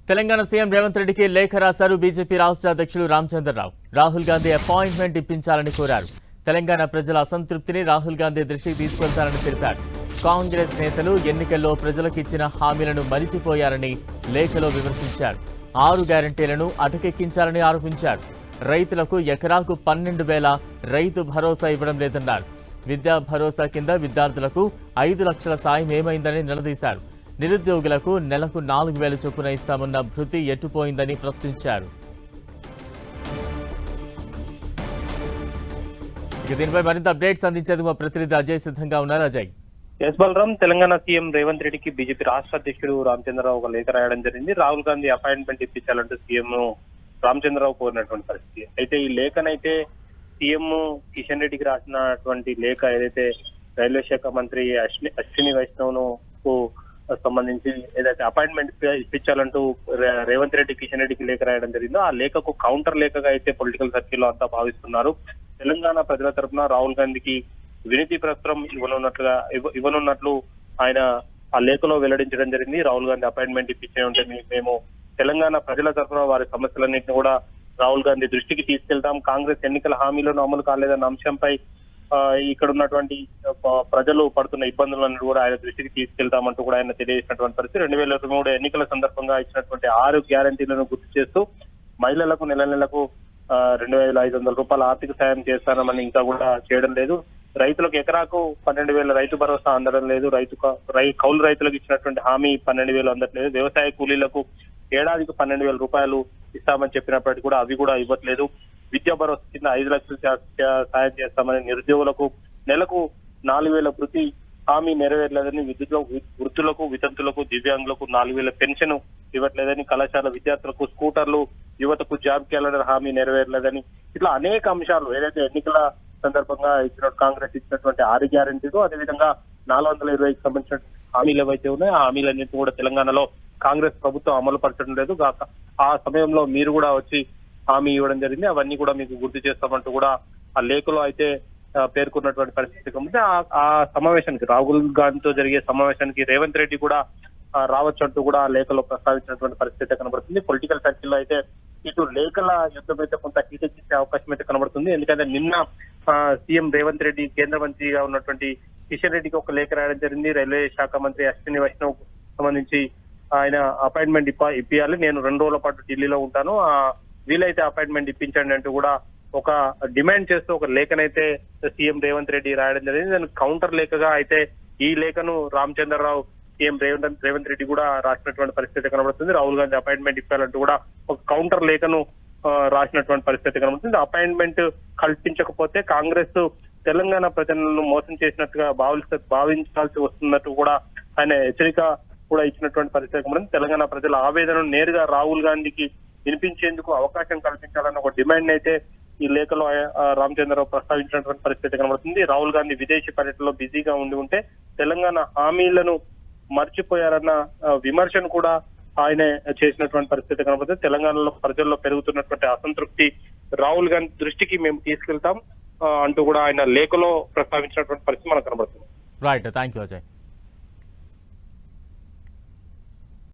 Telangana CM Revanth రెడ్డికి లేఖ రాశారు బీజేపీ రాష్ట్ర అధ్యక్షుడు రామచంద్రరావు. రాహుల్ గాంధీ అపాయింట్మెంట్ ఇప్పించాలని కోరారు. తెలంగాణ ప్రజల అసంతృప్తిని రాహుల్ గాంధీ దృష్టికి తీసుకెళ్తారని తెలిపారు. కాంగ్రెస్ నేతలు ఎన్నికల్లో ప్రజలకు ఇచ్చిన హామీలను మరిచిపోయారని లేఖలో విమర్శించారు. 6 గ్యారంటీలను అటకెక్కించాలని ఆరోపించారు. రైతులకు ఎకరాకు 12,000 రైతు భరోసా ఇవ్వడం లేదన్నారు. విద్యా భరోసా కింద విద్యార్థులకు 5 లక్షల సాయం ఏమైందని నిలదీశారు. నిరుద్యోగులకు నెలకు 4,000 చొప్పున ఇస్తామన్న భృతి ఎట్టుపోయిందని ప్రశ్నించారు. దీనిపై మరింత అప్డేట్స్ అందించేందుకు మా ప్రతినిధి అజయ్ సిద్ధంగా ఉన్నారు. అజయ్. ఎస్ బలరాం, తెలంగాణ సీఎం రేవంత్ రెడ్డికి బీజేపీ రాష్ట్ర అధ్యక్షుడు రామచంద్రరావు ఒక లేఖ రాయడం జరిగింది. రాహుల్ గాంధీ అపాయింట్మెంట్ ఇప్పించాలంటూ సీఎం రామచంద్రరావు కోరినటువంటి పరిస్థితి. అయితే ఈ లేఖనైతే సీఎం కిషన్ రెడ్డికి రాసినటువంటి లేఖ ఏదైతే రైల్వే శాఖ మంత్రి అశ్విని వైష్ణవ్ కు సంబంధించి ఏదైతే అపాయింట్మెంట్ ఇప్పించాలంటూ రేవంత్ రెడ్డి కిషన్ రెడ్డికి లేఖ రాయడం జరిగిందో ఆ లేఖకు కౌంటర్ లేఖగా అయితే పొలిటికల్ సర్కిల్లో అంతా భావిస్తున్నారు. తెలంగాణ ప్రజల తరఫున రాహుల్ గాంధీకి వినతి పత్రం ఇవ్వనున్నట్లు ఆయన ఆ లేఖలో వెల్లడించడం జరిగింది. రాహుల్ గాంధీ అపాయింట్మెంట్ ఇప్పించే ఉంటే మేము తెలంగాణ ప్రజల తరఫున వారి సమస్యలన్నింటినీ కూడా రాహుల్ గాంధీ దృష్టికి తీసుకెళ్తాం. కాంగ్రెస్ ఎన్నికల హామీలను అమలు కాలేదన్న అంశంపై ఇక్కడ ఉన్నటువంటి ప్రజలు పడుతున్న ఇబ్బందులను కూడా ఆయన దృష్టికి తీసుకెళ్తామంటూ కూడా ఆయన తెలియజేసినటువంటి పరిస్థితి. 2023 ఎన్నికల సందర్భంగా ఇచ్చినటువంటి 6 గ్యారంటీలను గుర్తు చేస్తూ మహిళలకు నెలకు 2,500 రూపాయల ఆర్థిక సాయం చేస్తానని ఇంకా కూడా చేయడం లేదు. రైతులకు ఎకరాకు 12,000 రైతు భరోసా అందడం లేదు. కౌలు రైతులకు ఇచ్చినటువంటి హామీ 12,000 అందట్లేదు. వ్యవసాయ కూలీలకు ఏడాదికి 12,000 రూపాయలు ఇస్తామని చెప్పినప్పటికీ కూడా అవి కూడా ఇవ్వట్లేదు. విద్యా భరోసా కింద 5 లక్షలు సాయం చేస్తామని, నిరుద్యోగులకు నెలకు 4,000 వృత్తి హామీ నెరవేరలేదని, వృద్ధులకు వితంతులకు దివ్యాంగులకు 4,000 పెన్షన్ ఇవ్వట్లేదని, కళాశాల విద్యార్థులకు స్కూటర్లు, యువతకు జాబ్ క్యాలెండర్ హామీ నెరవేరలేదని, ఇట్లా అనేక అంశాలు ఏదైతే ఎన్నికల సందర్భంగా కాంగ్రెస్ ఇచ్చినటువంటి 6 గ్యారెంటీలు, అదేవిధంగా 420కి సంబంధించిన హామీలు ఏవైతే ఉన్నాయో ఆ హామీలన్నింటినీ కూడా తెలంగాణలో కాంగ్రెస్ ప్రభుత్వం అమలు పరచడం లేదు. ఆ సమయంలో మీరు కూడా వచ్చి హామీ ఇవ్వడం జరిగింది, అవన్నీ కూడా మీకు గుర్తు చేస్తామంటూ కూడా ఆ లేఖలో అయితే పేర్కొన్నటువంటి పరిస్థితి ఉంది. ఆ సమావేశానికి, రాహుల్ గాంధీతో జరిగే సమావేశానికి రేవంత్ రెడ్డి కూడా రావచ్చు అంటూ కూడా ఆ లేఖలో ప్రస్తావించినటువంటి పరిస్థితి కనబడుతుంది. పొలిటికల్ సర్కిల్లో అయితే ఇటు లేఖల యుద్ధం అయితే కొంత హీటెక్కిచ్చే అవకాశం అయితే కనబడుతుంది. ఎందుకంటే నిన్న సీఎం రేవంత్ రెడ్డి కేంద్ర మంత్రిగా ఉన్నటువంటి కిషన్ రెడ్డికి ఒక లేఖ రాయడం జరిగింది. రైల్వే శాఖ మంత్రి అశ్విని వైష్ణవ్ సంబంధించి ఆయన అపాయింట్మెంట్ ఇప్పియాలి, నేను 2 రోజుల పాటు ఢిల్లీలో ఉంటాను, వీలైతే అపాయింట్మెంట్ ఇప్పించండి అంటూ కూడా ఒక డిమాండ్ చేస్తూ ఒక లేఖనైతే సీఎం రేవంత్ రెడ్డి రాయడం జరిగింది. దానికి కౌంటర్ లేఖగా అయితే ఈ లేఖను రామచంద్రరావు సీఎం రేవంత్ రెడ్డి కూడా రాసినటువంటి పరిస్థితి కనబడుతుంది. రాహుల్ గాంధీ అపాయింట్మెంట్ ఇప్పాలంటూ కూడా ఒక కౌంటర్ లేఖను రాసినటువంటి పరిస్థితి కనబడుతుంది. అపాయింట్మెంట్ కల్పించకపోతే కాంగ్రెస్ తెలంగాణ ప్రజలను మోసం చేసినట్టుగా భావించాల్సి వస్తున్నట్టు కూడా ఆయన హెచ్చరిక కూడా ఇచ్చినటువంటి పరిస్థితి కనబడుతుంది. తెలంగాణ ప్రజల ఆవేదనను నేరుగా రాహుల్ గాంధీకి వినిపించేందుకు అవకాశం కల్పించాలన్న ఒక డిమాండ్ అయితే ఈ లేఖలో రామచంద్రరావు ప్రస్తావించినటువంటి పరిస్థితి కనబడుతుంది. రాహుల్ గాంధీ విదేశీ పర్యటనలో బిజీగా ఉంటే తెలంగాణ హామీలను మర్చిపోయారన్న విమర్శను కూడా ఆయన చేసినటువంటి పరిస్థితి కనబడుతుంది. తెలంగాణలో ప్రజల్లో పెరుగుతున్నటువంటి అసంతృప్తి రాహుల్ గాంధీ దృష్టికి మేము తీసుకెళ్తాం అంటూ కూడా ఆయన లేఖలో ప్రస్తావించినటువంటి పరిస్థితి మనకు కనబడుతుంది. Right, thank you Ajay.